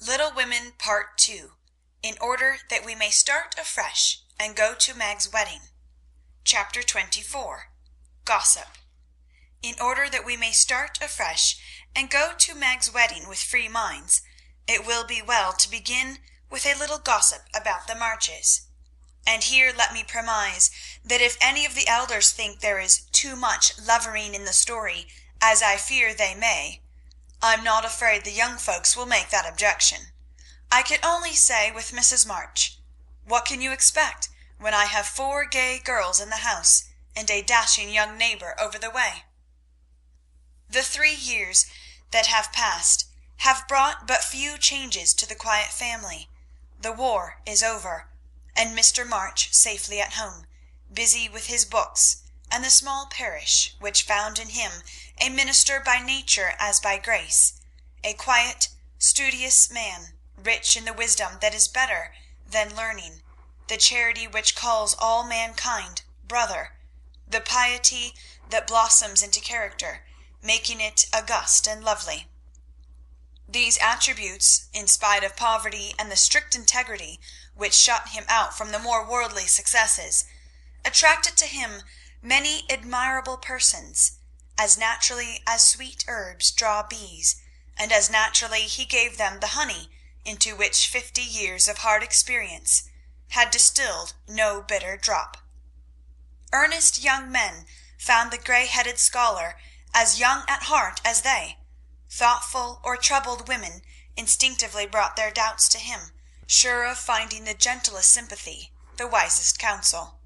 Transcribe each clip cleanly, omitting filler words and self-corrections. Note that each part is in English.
Little Women Part 2, in order that we may start afresh and go to Meg's wedding. Chapter 24, Gossip. In order that we may start afresh and go to Meg's wedding with free minds, it will be well to begin with a little gossip about the Marches. And here let me premise that if any of the elders think there is too much lovering in the story, as I fear they may, I'm not afraid the young folks will make that objection. I can only say with Mrs. March, what can you expect when I have 4 gay girls in the house and a dashing young neighbour over the way? The 3 years that have passed have brought but few changes to the quiet family. The war is over, and Mr. March safely at home, busy with his books and the small parish, which found in him a minister by nature as by grace, a quiet, studious man, rich in the wisdom that is better than learning, the charity which calls all mankind brother, the piety that blossoms into character, making it august and lovely. These attributes, in spite of poverty and the strict integrity which shut him out from the more worldly successes, attracted to him many admirable persons, as naturally as sweet herbs draw bees, and as naturally he gave them the honey into which 50 years of hard experience had distilled no bitter drop. Earnest young men found the grey-headed scholar as young at heart as they. Thoughtful or troubled women instinctively brought their doubts to him, sure of finding the gentlest sympathy, the wisest counsel.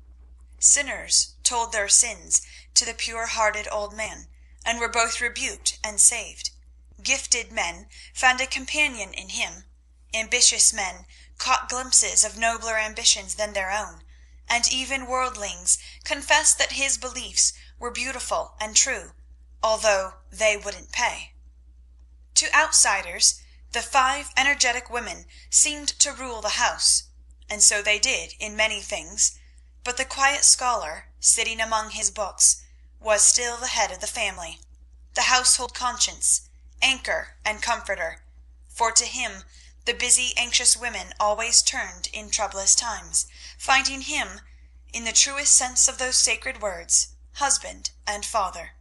Sinners told their sins to the pure-hearted old man, and were both rebuked and saved. Gifted men found a companion in him. Ambitious men caught glimpses of nobler ambitions than their own, and even worldlings confessed that his beliefs were beautiful and true, although they wouldn't pay. To outsiders, the 5 energetic women seemed to rule the house, and so they did in many things, but the quiet scholar, sitting among his books, was still the head of the family, the household conscience, anchor and comforter, for to him the busy, anxious women always turned in troublous times, finding him, in the truest sense of those sacred words, husband and father.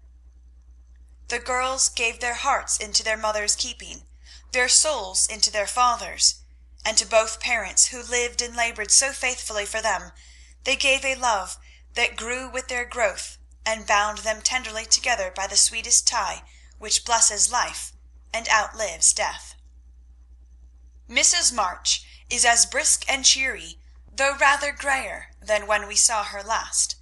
The girls gave their hearts into their mother's keeping, their souls into their father's, and to both parents who lived and laboured so faithfully for them, they gave a love that grew with their growth and bound them tenderly together by the sweetest tie which blesses life and outlives death. Mrs. March is as brisk and cheery, though rather grayer, than when we saw her last,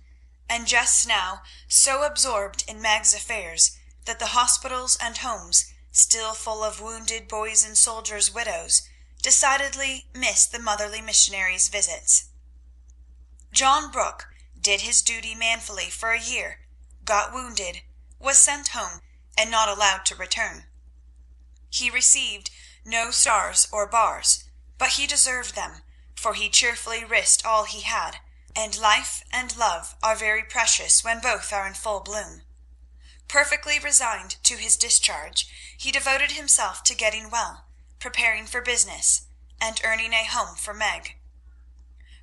and just now so absorbed in Meg's affairs that the hospitals and homes, still full of wounded boys and soldiers' widows, decidedly missed the motherly missionary's visits. John Brooke did his duty manfully for a year, got wounded, was sent home, and not allowed to return. He received no stars or bars, but he deserved them, for he cheerfully risked all he had, and life and love are very precious when both are in full bloom. Perfectly resigned to his discharge, he devoted himself to getting well, preparing for business, and earning a home for Meg.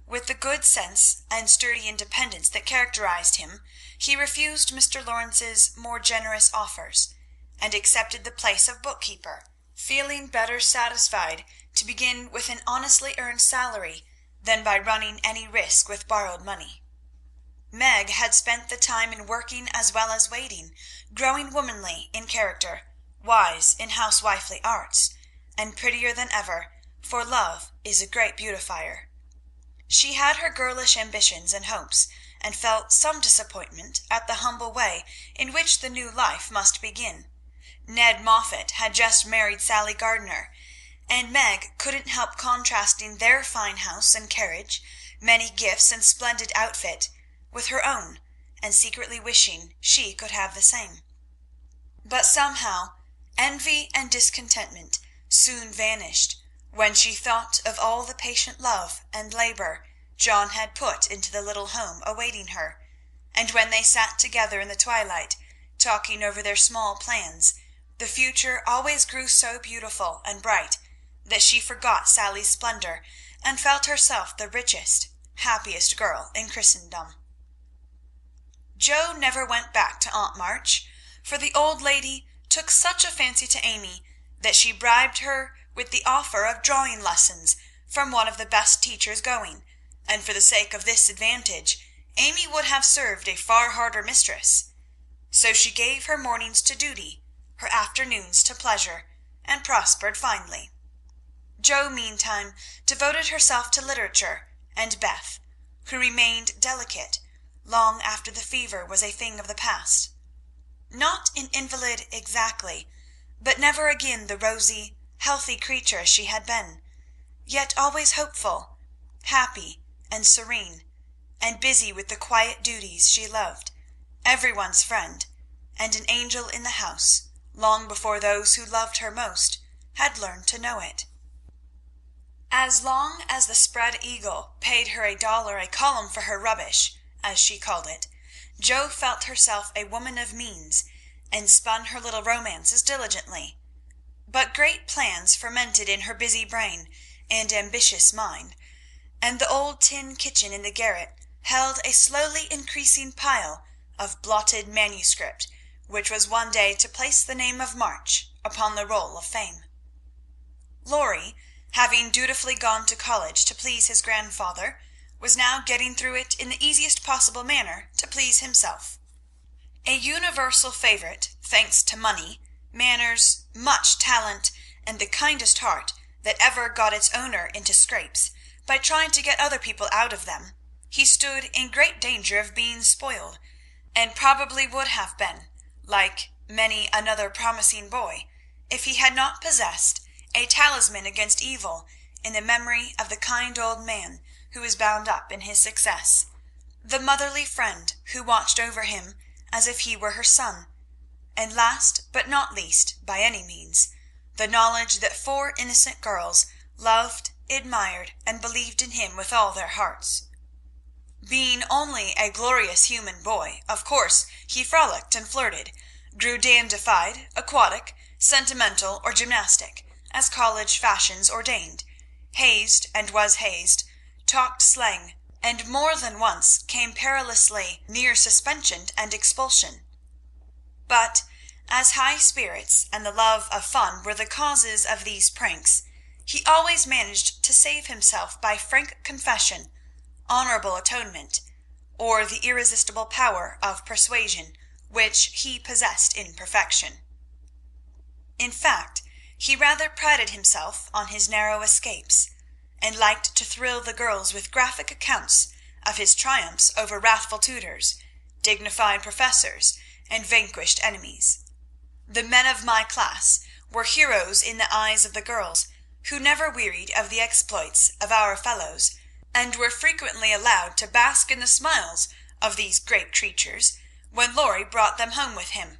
With the good sense and sturdy independence that characterized him, he refused Mr. Lawrence's more generous offers, and accepted the place of bookkeeper, feeling better satisfied to begin with an honestly earned salary than by running any risk with borrowed money. Meg had spent the time in working as well as waiting, growing womanly in character, wise in housewifely arts, and prettier than ever, for love is a great beautifier. She had her girlish ambitions and hopes, and felt some disappointment at the humble way in which the new life must begin. Ned Moffat had just married Sally Gardner, and Meg couldn't help contrasting their fine house and carriage, many gifts and splendid outfit, with her own, and secretly wishing she could have the same. But somehow envy and discontentment soon vanished when she thought of all the patient love and labour John had put into the little home awaiting her, and when they sat together in the twilight, talking over their small plans, the future always grew so beautiful and bright that she forgot Sally's splendour and felt herself the richest, happiest girl in Christendom. Jo never went back to Aunt March, for the old lady took such a fancy to Amy that she bribed her with the offer of drawing lessons from one of the best teachers going, and for the sake of this advantage Amy would have served a far harder mistress. So she gave her mornings to duty, her afternoons to pleasure, and prospered finely. Jo meantime devoted herself to literature and Beth, who remained delicate long after the fever was a thing of the past. Not an invalid exactly, but never again the rosy, healthy creature she had been, yet always hopeful, happy, and serene, and busy with the quiet duties she loved, everyone's friend, and an angel in the house, long before those who loved her most had learned to know it. As long as the Spread Eagle paid her $1 a column for her rubbish, as she called it, Jo felt herself a woman of means, and spun her little romances diligently. But great plans fermented in her busy brain and ambitious mind, and the old tin kitchen in the garret held a slowly increasing pile of blotted manuscript, which was one day to place the name of March upon the roll of fame. Laurie, having dutifully gone to college to please his grandfather, was now getting through it in the easiest possible manner to please himself. A universal favourite, thanks to money, manners, much talent, and the kindest heart that ever got its owner into scrapes by trying to get other people out of them, he stood in great danger of being spoiled, and probably would have been, like many another promising boy, if he had not possessed a talisman against evil in the memory of the kind old man who was bound up in his success, the motherly friend who watched over him as if he were her son, and last but not least, by any means, the knowledge that 4 innocent girls loved, admired, and believed in him with all their hearts. Being only a glorious human boy, of course he frolicked and flirted, grew dandified, aquatic, sentimental, or gymnastic, as college fashions ordained, hazed and was hazed, talked slang, and more than once came perilously near suspension and expulsion. But as high spirits and the love of fun were the causes of these pranks, he always managed to save himself by frank confession, honourable atonement, or the irresistible power of persuasion, which he possessed in perfection. In fact, he rather prided himself on his narrow escapes, and liked to thrill the girls with graphic accounts of his triumphs over wrathful tutors, dignified professors, and vanquished enemies. The men of my class were heroes in the eyes of the girls, who never wearied of the exploits of our fellows, and were frequently allowed to bask in the smiles of these great creatures when Laurie brought them home with him.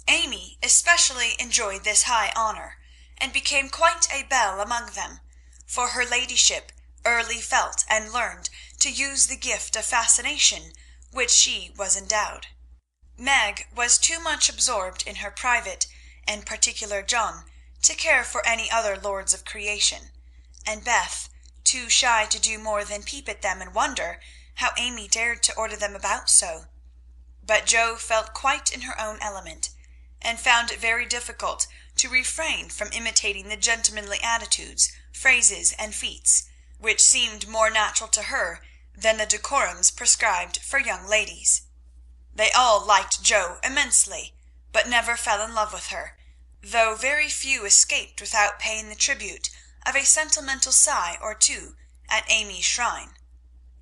Amy especially enjoyed this high honour, and became quite a belle among them, for her ladyship early felt and learned to use the gift of fascination which she was endowed. Meg was too much absorbed in her private and particular John to care for any other lords of creation, and Beth too shy to do more than peep at them and wonder how Amy dared to order them about so. But Jo felt quite in her own element, and found it very difficult to refrain from imitating the gentlemanly attitudes, phrases, and feats, which seemed more natural to her than the decorums prescribed for young ladies. They all liked Jo immensely, but never fell in love with her, though very few escaped without paying the tribute of a sentimental sigh or two at Amy's shrine.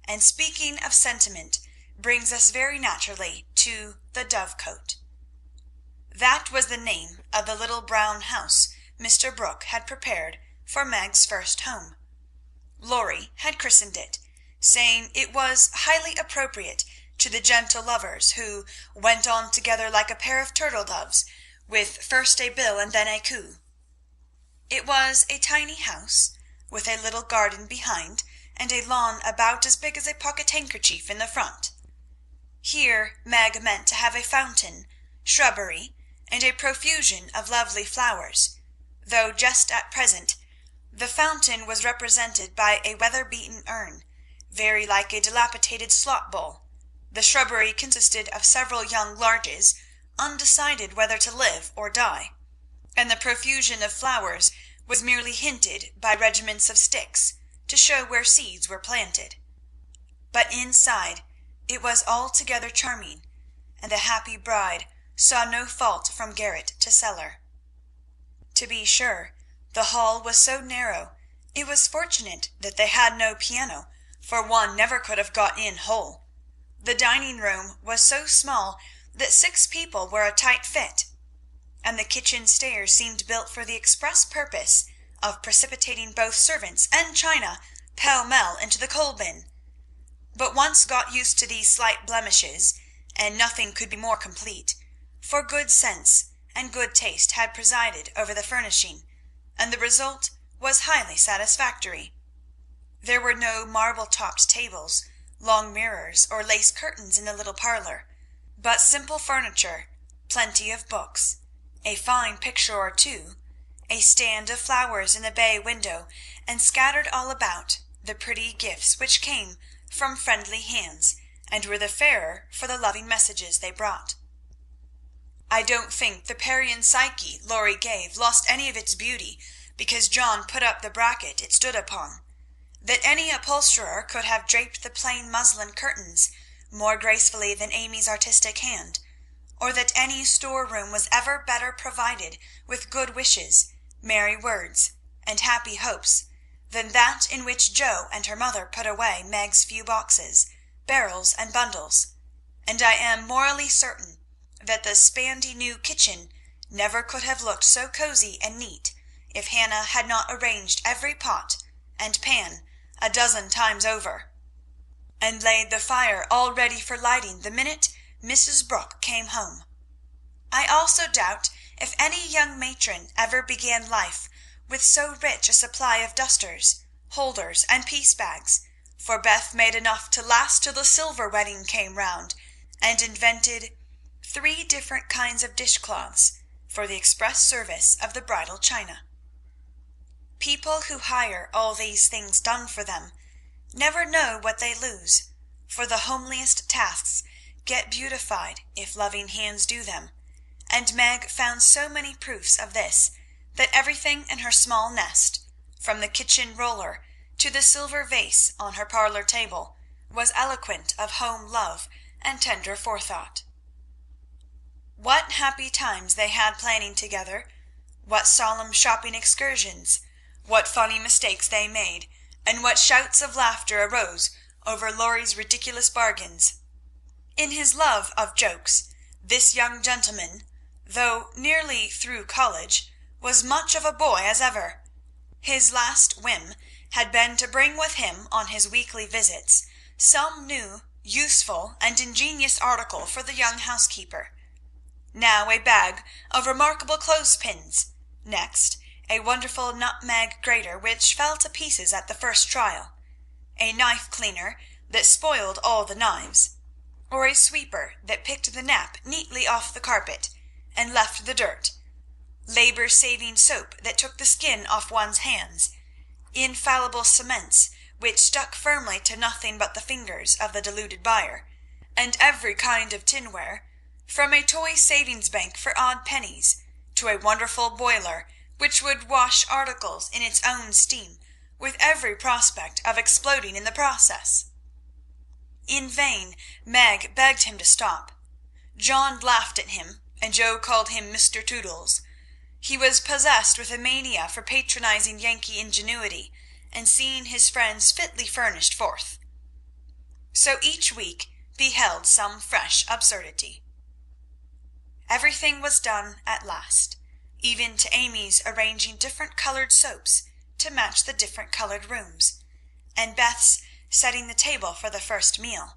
And speaking of sentiment brings us very naturally to the Dovecot. That was the name of the little brown house Mr. Brooke had prepared for Meg's first home. Laurie had christened it, saying it was highly appropriate to the gentle lovers who went on together like a pair of turtle-doves, with first a bill and then a coo. It was a tiny house, with a little garden behind, and a lawn about as big as a pocket-handkerchief in the front. Here Meg meant to have a fountain, shrubbery, and a profusion of lovely flowers, though just at present the fountain was represented by a weather-beaten urn, very like a dilapidated slop-bowl. The shrubbery consisted of several young larches, undecided whether to live or die, and the profusion of flowers was merely hinted by regiments of sticks to show where seeds were planted. But inside it was altogether charming, and the happy bride saw no fault from garret to cellar. To be sure, the hall was so narrow, it was fortunate that they had no piano, for one never could have got in whole. The dining room was so small that 6 people were a tight fit, and the kitchen stairs seemed built for the express purpose of precipitating both servants and china pell-mell into the coal-bin. But once got used to these slight blemishes, and nothing could be more complete, for good sense and good taste had presided over the furnishing, and the result was highly satisfactory. There were no marble-topped tables, long mirrors, or lace curtains in the little parlour, but simple furniture, plenty of books, a fine picture or two, a stand of flowers in the bay window, and scattered all about the pretty gifts which came from friendly hands, and were the fairer for the loving messages they brought. I don't think the Parian Psyche Laurie gave lost any of its beauty because John put up the bracket it stood upon. That any upholsterer could have draped the plain muslin curtains more gracefully than Amy's artistic hand, or that any store-room was ever better provided with good wishes, merry words, and happy hopes, than that in which Jo and her mother put away Meg's few boxes, barrels, and bundles, and I am morally certain that the spandy new kitchen never could have looked so cosy and neat if Hannah had not arranged every pot and pan a dozen times over, and laid the fire all ready for lighting the minute Mrs. Brooke came home. I also doubt if any young matron ever began life with so rich a supply of dusters, holders, and piece-bags, for Beth made enough to last till the silver wedding came round, and invented 3 different kinds of dishcloths for the express service of the bridal china. People who hire all these things done for them never know what they lose, for the homeliest tasks get beautified if loving hands do them, and Meg found so many proofs of this that everything in her small nest, from the kitchen roller to the silver vase on her parlour table, was eloquent of home love and tender forethought. What happy times they had planning together, what solemn shopping excursions, what funny mistakes they made, and what shouts of laughter arose over Laurie's ridiculous bargains. In his love of jokes, this young gentleman, though nearly through college, was much of a boy as ever. His last whim had been to bring with him on his weekly visits some new, useful, and ingenious article for the young housekeeper. Now a bag of remarkable clothespins, next a wonderful nutmeg grater which fell to pieces at the first trial, a knife cleaner that spoiled all the knives, or a sweeper that picked the nap neatly off the carpet and left the dirt, labour-saving soap that took the skin off one's hands, infallible cements which stuck firmly to nothing but the fingers of the deluded buyer, and every kind of tinware, from a toy savings-bank for odd pennies to a wonderful boiler which would wash articles in its own steam, with every prospect of exploding in the process. In vain Meg begged him to stop. John laughed at him, and Jo called him Mr. Toodles. He was possessed with a mania for patronizing Yankee ingenuity, and seeing his friends fitly furnished forth. So each week beheld some fresh absurdity. Everything was done at last, even to Amy's arranging different coloured soaps to match the different coloured rooms, and Beth's setting the table for the first meal.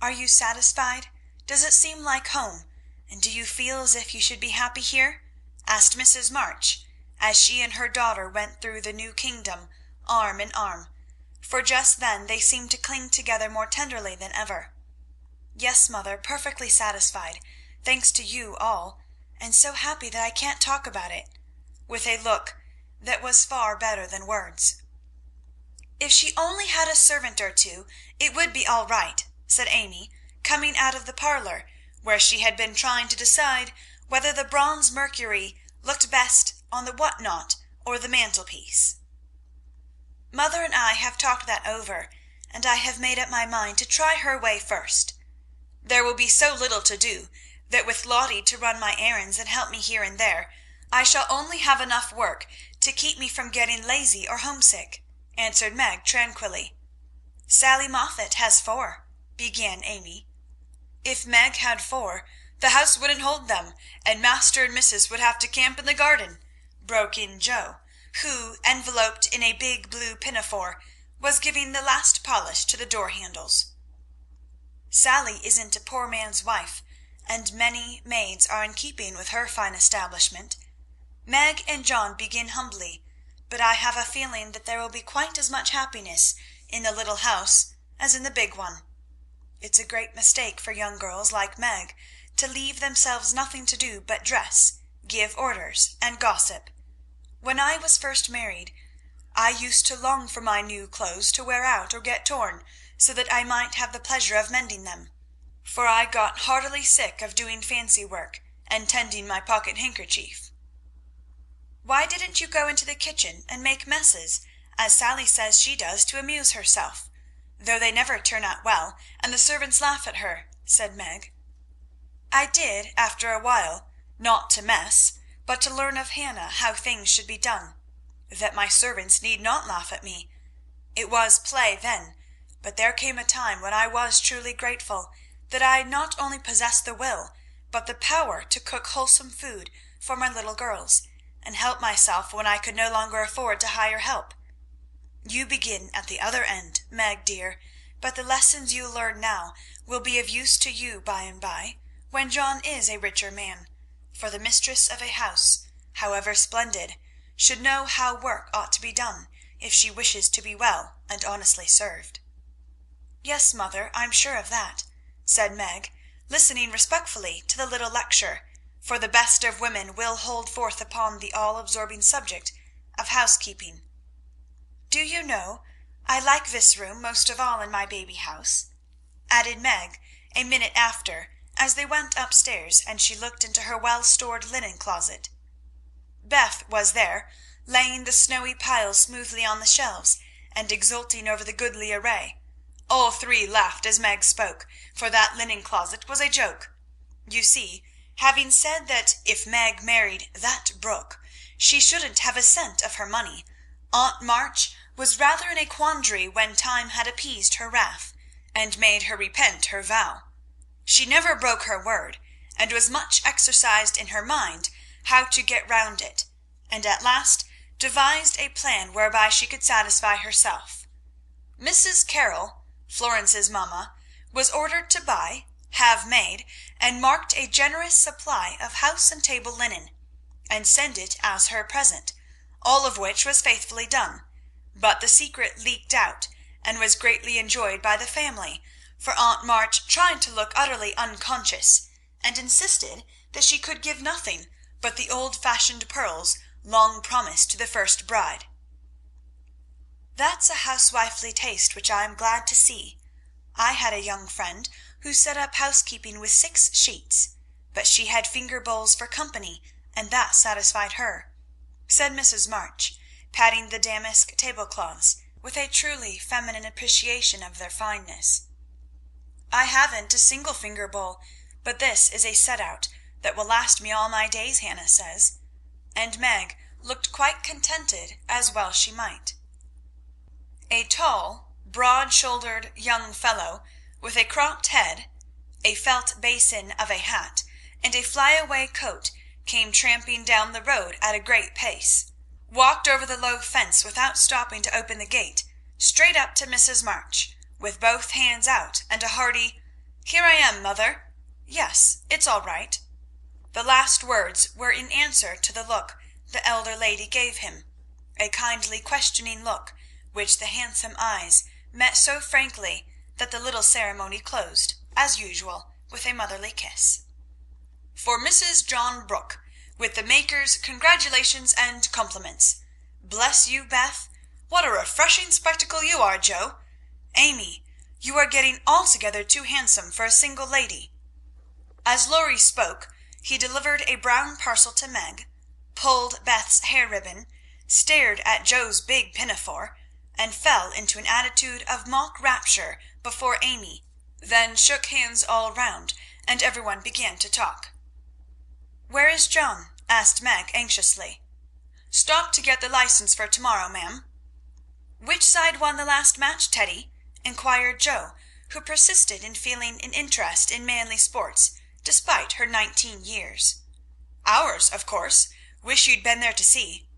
"Are you satisfied? Does it seem like home, and do you feel as if you should be happy here?" asked Mrs. March, as she and her daughter went through the new kingdom arm in arm, for just then they seemed to cling together more tenderly than ever. "Yes, mother, perfectly satisfied, thanks to you all, and so happy that I can't talk about it. with a look that was far better than words. "If she only had a servant or two, it would be all right," said Amy, coming out of the parlour, where she had been trying to decide whether the bronze Mercury looked best on the what-not or the mantelpiece. "Mother and I have talked that over, and I have made up my mind to try her way first. There will be so little to do that with Lottie to run my errands and help me here and there, I shall only have enough work to keep me from getting lazy or homesick," answered Meg tranquilly. "Sally Moffat has 4, began Amy. "If Meg had 4, the house wouldn't hold them, and Master and Missus would have to camp in the garden," broke in Joe, who, enveloped in a big blue pinafore, was giving the last polish to the door handles. "Sally isn't a poor man's wife, and many maids are in keeping with her fine establishment. Meg and John begin humbly, but I have a feeling that there will be quite as much happiness in the little house as in the big one. It's a great mistake for young girls like Meg to leave themselves nothing to do but dress, give orders, and gossip. When I was first married, I used to long for my new clothes to wear out or get torn, so that I might have the pleasure of mending them, for I got heartily sick of doing fancy work and tending my pocket handkerchief." "Why didn't you go into the kitchen and make messes, as Sally says she does to amuse herself, though they never turn out well, and the servants laugh at her?" said Meg. "I did after a while, not to mess, but to learn of Hannah how things should be done, that my servants need not laugh at me. It was play then, but there came a time when I was truly grateful that I not only possessed the will, but the power to cook wholesome food for my little girls, and help myself when I could no longer afford to hire help. You begin at the other end, Meg dear, but the lessons you learn now will be of use to you by and by, when John is a richer man, for the mistress of a house, however splendid, should know how work ought to be done if she wishes to be well and honestly served." "Yes, mother, I'm sure of that," said Meg, listening respectfully to the little lecture, for the best of women will hold forth upon the all-absorbing subject of housekeeping. "Do you know, I like this room most of all in my baby house," added Meg a minute after, as they went upstairs and she looked into her well-stored linen closet. Beth was there, laying the snowy piles smoothly on the shelves, and exulting over the goodly array. All three laughed as Meg spoke, for that linen closet was a joke. You see, having said that if Meg married that Brooke, she shouldn't have a cent of her money, Aunt March was rather in a quandary when time had appeased her wrath, and made her repent her vow. She never broke her word, and was much exercised in her mind how to get round it, and at last devised a plan whereby she could satisfy herself. Mrs. Carroll, Florence's mamma, was ordered to buy, have made, and marked a generous supply of house and table linen, and send it as her present, all of which was faithfully done, but the secret leaked out, and was greatly enjoyed by the family, for Aunt March tried to look utterly unconscious, and insisted that she could give nothing but the old-fashioned pearls long promised to the first bride. "That's a housewifely taste which I am glad to see. I had a young friend who set up housekeeping with 6 sheets, but she had finger bowls for company, and that satisfied her," said Mrs. March, patting the damask tablecloths with a truly feminine appreciation of their fineness. "I haven't a single finger bowl, but this is a set-out that will last me all my days, Hannah says," and Meg looked quite contented, as well she might. A tall, broad-shouldered young fellow, with a cropped head, a felt basin of a hat, and a fly-away coat, came tramping down the road at a great pace, walked over the low fence without stopping to open the gate, straight up to Mrs. March, with both hands out, and a hearty, "Here I am, mother. Yes, it's all right." The last words were in answer to the look the elder lady gave him, a kindly questioning look, which the handsome eyes met so frankly that the little ceremony closed, as usual, with a motherly kiss. "For Mrs. John Brooke, with the maker's congratulations and compliments. Bless you, Beth. What a refreshing spectacle you are, Joe. Amy, you are getting altogether too handsome for a single lady." As Laurie spoke, he delivered a brown parcel to Meg, pulled Beth's hair ribbon, stared at Joe's big pinafore, and fell into an attitude of mock rapture before Amy, then shook hands all round, and everyone began to talk. "Where is John?" asked Meg anxiously. "Stopped to get the license for tomorrow, ma'am." "Which side won the last match, Teddy?" inquired Joe, who persisted in feeling an interest in manly sports, despite her 19 years. "Ours, of course. Wish you'd been there to see."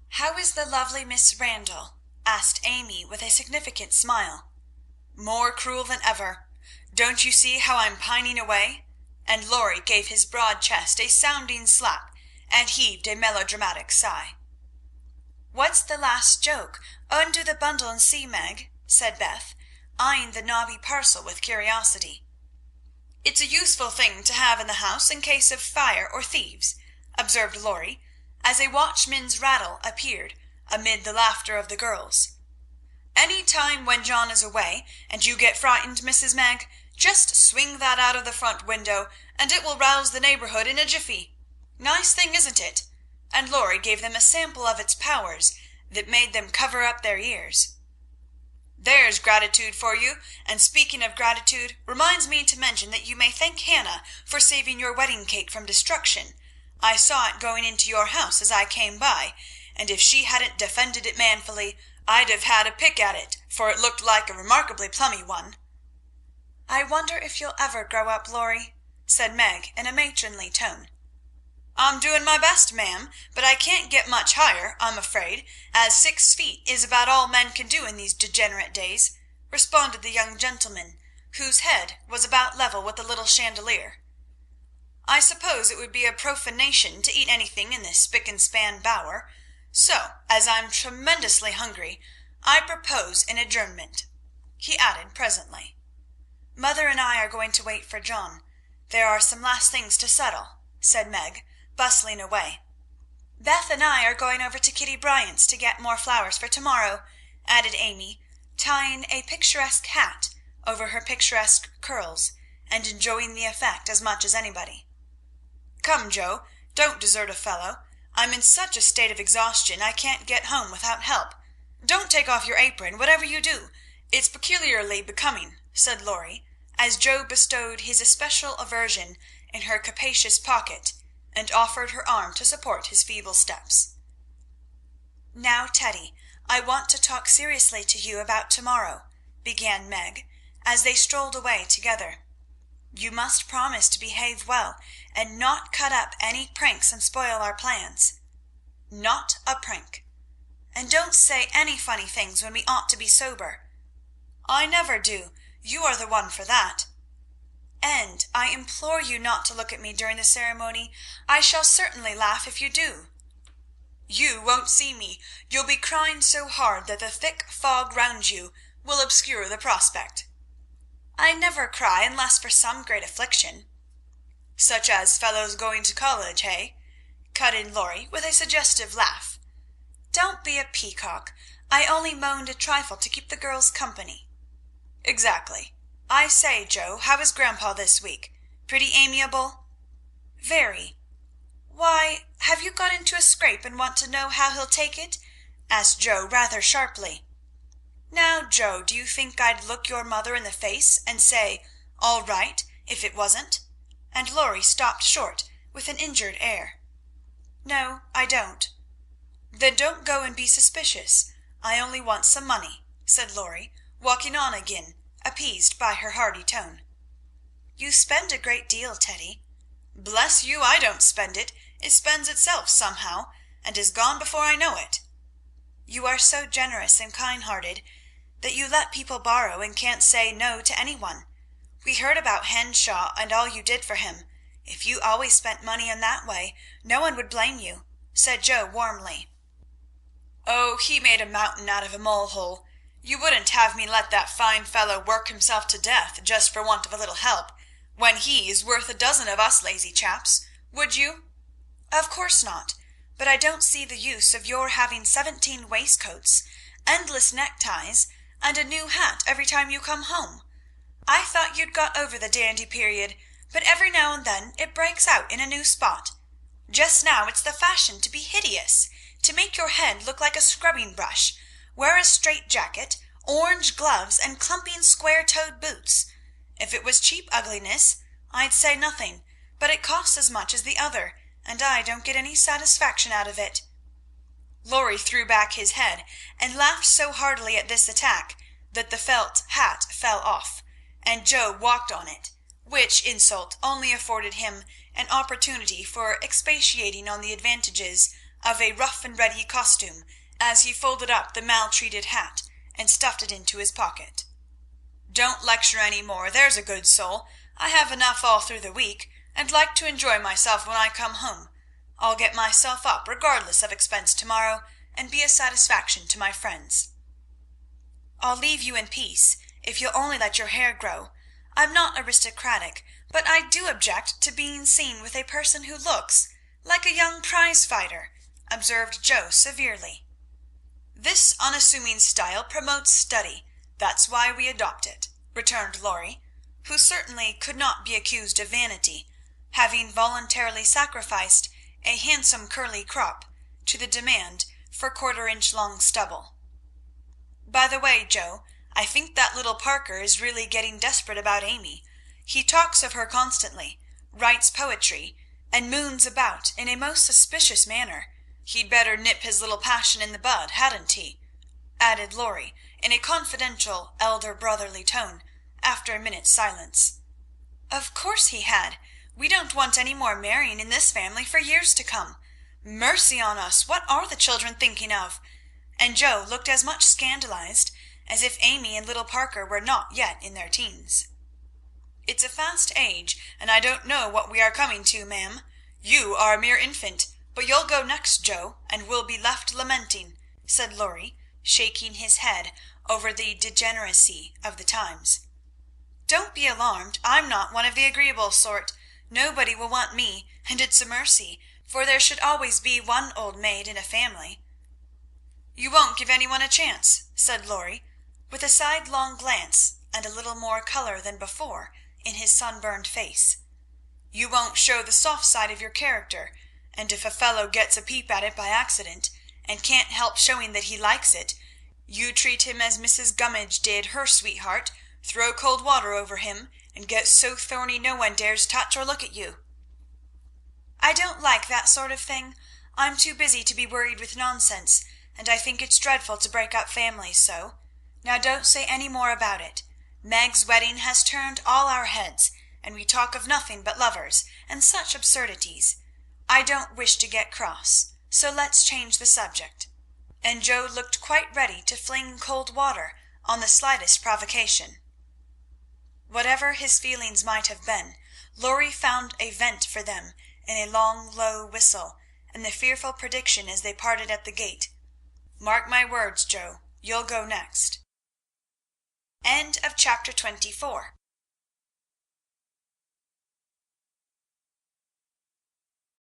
"How is the lovely Miss Randall?" asked Amy with a significant smile. "More cruel than ever. Don't you see how I'm pining away?" And Laurie gave his broad chest a sounding slap and heaved a melodramatic sigh. "What's the last joke? Undo the bundle and see, Meg," said Beth, eyeing the knobby parcel with curiosity. "It's a useful thing to have in the house in case of fire or thieves," observed Laurie, as a watchman's rattle appeared amid the laughter of the girls. "Any time when John is away, and you get frightened, Mrs. Meg, just swing that out of the front window, and it will rouse the neighbourhood in a jiffy. Nice thing, isn't it?" And Laurie gave them a sample of its powers that made them cover up their ears. "There's gratitude for you, and speaking of gratitude reminds me to mention that you may thank Hannah for saving your wedding cake from destruction. I saw it going into your house as I came by, and if she hadn't defended it manfully, I'd have had a pick at it, for it looked like a remarkably plummy one." "I wonder if you'll ever grow up, Laurie," said Meg in a matronly tone. "I'm doing my best, ma'am, but I can't get much higher, I'm afraid, as 6 feet is about all men can do in these degenerate days," responded the young gentleman, whose head was about level with the little chandelier. "I suppose it would be a profanation to eat anything in this spick-and-span bower, so, as I'm tremendously hungry, I propose an adjournment," he added presently. "Mother and I are going to wait for John. There are some last things to settle," said Meg, bustling away. "Beth and I are going over to Kitty Bryant's to get more flowers for tomorrow," added Amy, tying a picturesque hat over her picturesque curls, and enjoying the effect as much as anybody. "Come, Joe, don't desert a fellow. I'm in such a state of exhaustion I can't get home without help. Don't take off your apron, whatever you do. It's peculiarly becoming," said Laurie, as Joe bestowed his especial aversion in her capacious pocket, and offered her arm to support his feeble steps. "Now, Teddy, I want to talk seriously to you about tomorrow," began Meg, as they strolled away together. "You must promise to behave well, and not cut up any pranks and spoil our plans." "Not a prank." "And don't say any funny things when we ought to be sober." "I never do. You are the one for that." "And I implore you not to look at me during the ceremony. I shall certainly laugh if you do." "You won't see me. You'll be crying so hard that the thick fog round you will obscure the prospect." "I never cry unless for some great affliction." "Such as fellows going to college, hey?" cut in Laurie with a suggestive laugh. "Don't be a peacock. I only moaned a trifle to keep the girls company." "Exactly. I say, Joe, how is Grandpa this week? Pretty amiable?" "Very." "Why, have you got into a scrape and want to know how he'll take it?" asked Joe rather sharply. "Now, Joe, do you think I'd look your mother in the face and say, 'All right,' if it wasn't?" And Laurie stopped short with an injured air. "No, I don't." "Then don't go and be suspicious. I only want some money," said Laurie, walking on again, appeased by her hearty tone. "You spend a great deal, Teddy." "Bless you, I don't spend it. It spends itself somehow, and is gone before I know it." "You are so generous and kind-hearted that you let people borrow and can't say no to any one. We heard about Henshaw and all you did for him. If you always spent money in that way, no one would blame you," said Joe warmly. "Oh, he made a mountain out of a molehill. You wouldn't have me let that fine fellow work himself to death just for want of a little help, when he is worth a dozen of us lazy chaps, would you?" "Of course not, but I don't see the use of your having 17 waistcoats, endless neckties, and a new hat every time you come home. I thought you'd got over the dandy period, but every now and then it breaks out in a new spot. Just now it's the fashion to be hideous, to make your head look like a scrubbing brush, wear a straight jacket, orange gloves, and clumping square-toed boots. If it was cheap ugliness, I'd say nothing, but it costs as much as the other, and I don't get any satisfaction out of it." Laurie threw back his head and laughed so heartily at this attack that the felt hat fell off, and Joe walked on it, which insult only afforded him an opportunity for expatiating on the advantages of a rough-and-ready costume as he folded up the maltreated hat and stuffed it into his pocket. "Don't lecture any more, there's a good soul. I have enough all through the week, and like to enjoy myself when I come home. I'll get myself up regardless of expense tomorrow, and be a satisfaction to my friends." "I'll leave you in peace, if you'll only let your hair grow. I'm not aristocratic, but I do object to being seen with a person who looks like a young prize-fighter," observed Joe severely. "This unassuming style promotes study. That's why we adopt it," returned Laurie, who certainly could not be accused of vanity, having voluntarily sacrificed a handsome curly crop to the demand for quarter-inch long stubble. "By the way, Joe, I think that little Parker is really getting desperate about Amy. He talks of her constantly, writes poetry, and moons about in a most suspicious manner. He'd better nip his little passion in the bud, hadn't he?" added Laurie, in a confidential, elder brotherly tone, after a minute's silence. "Of course he had. We don't want any more marrying in this family for years to come. Mercy on us, what are the children thinking of?" And Joe looked as much scandalized as if Amy and little Parker were not yet in their teens. "It's a fast age, and I don't know what we are coming to, ma'am. You are a mere infant, but you'll go next, Joe, and will be left lamenting," said Laurie, shaking his head over the degeneracy of the times. "Don't be alarmed. I'm not one of the agreeable sort. Nobody will want me, and it's a mercy, for there should always be one old maid in a family." "You won't give anyone a chance," said Laurie, with a sidelong glance and a little more colour than before in his sunburned face. "You won't show the soft side of your character, and if a fellow gets a peep at it by accident, and can't help showing that he likes it, you treat him as Mrs. Gummidge did her sweetheart, throw cold water over him, and get so thorny no one dares touch or look at you." "I don't like that sort of thing. I'm too busy to be worried with nonsense, and I think it's dreadful to break up families so. Now don't say any more about it. Meg's wedding has turned all our heads, and we talk of nothing but lovers, and such absurdities. I don't wish to get cross, so let's change the subject." And Joe looked quite ready to fling cold water on the slightest provocation. Whatever his feelings might have been, Laurie found a vent for them in a long, low whistle, and the fearful prediction as they parted at the gate, "Mark my words, Joe, you'll go next." Chapter 24.